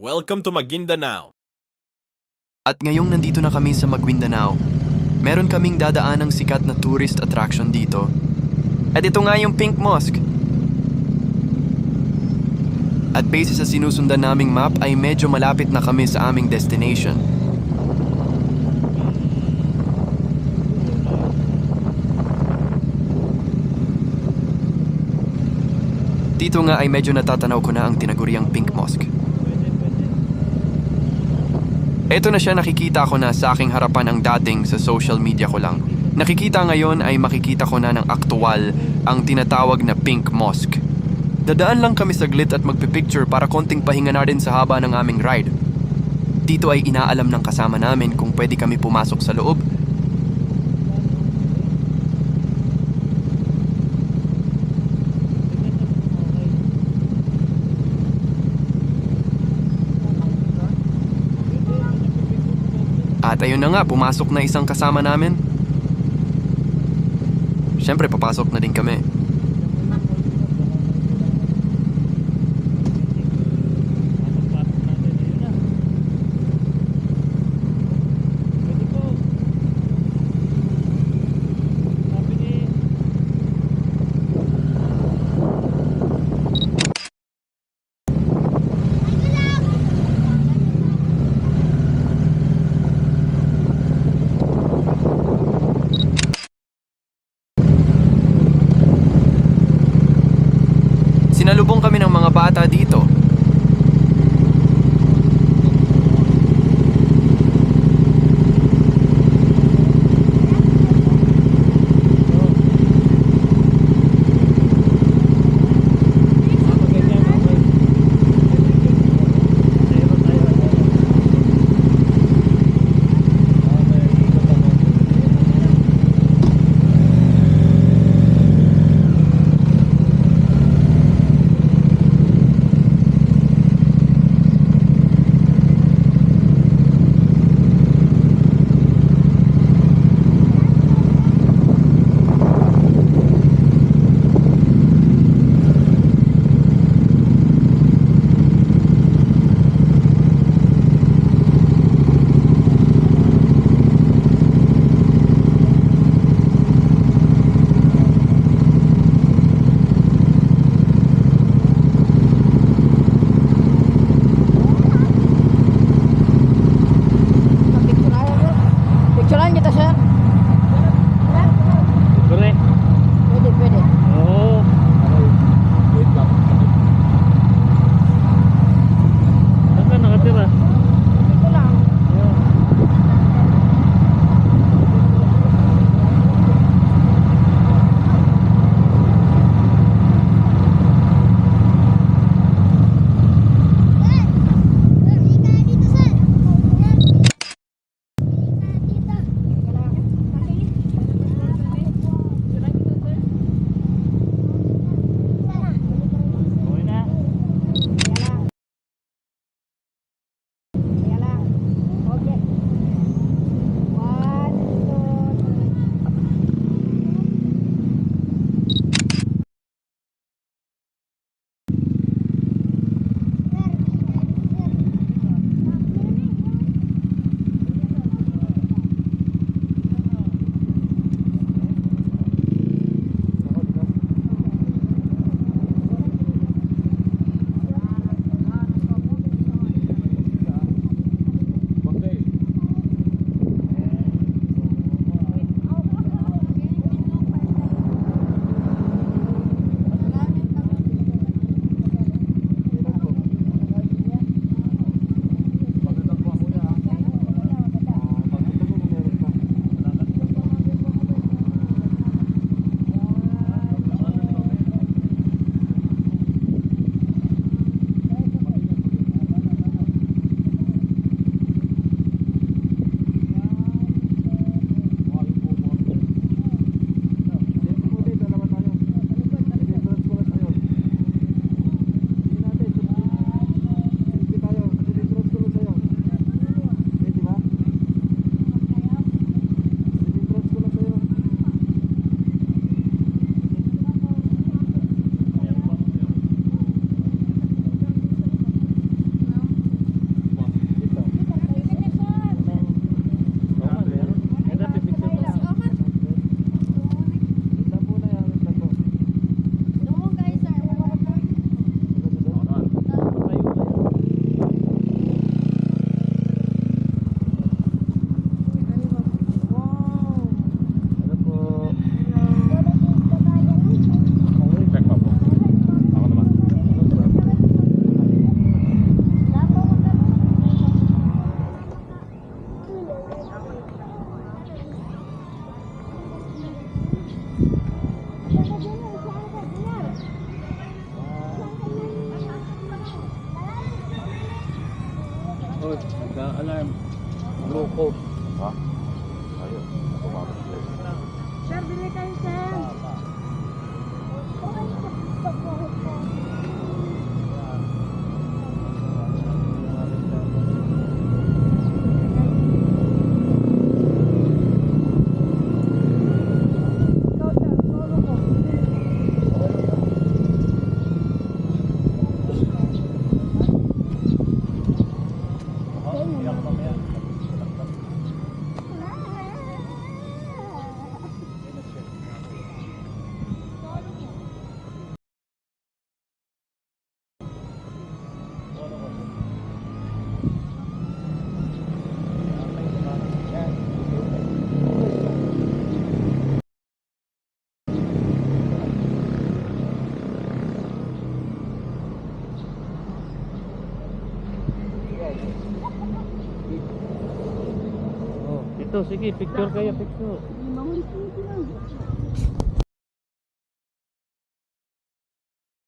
Welcome to Maguindanao. At ngayong nandito na kami sa Maguindanao, meron kaming dadaanang sikat na tourist attraction dito. At ito nga yung Pink Mosque. At base sa sinusundan naming map ay medyo malapit na kami sa aming destination. Dito nga ay medyo natatanaw ko na ang tinaguriang Pink Mosque. Ito na siya, nakikita ko na sa aking harapan ang dating sa social media ko lang. Nakikita ngayon ay makikita ko na ng aktual ang tinatawag na Pink Mosque. Dadaan lang kami saglit at magpipicture para konting pahinga na rin sa haba ng aming ride. Dito ay inaalam ng kasama namin kung pwede kami pumasok sa loob. At ayun na nga, pumasok na isang kasama namin. Siyempre, papasok na din kami. Sinalubong kami ng mga bata dito. Tapos, nag-alarm. Glucose. Ha? Ayun. Kumapit sila. Sir, bili kayo, sir. Oh, ito, sige, picture kayo, picture. Mahuli ko lang.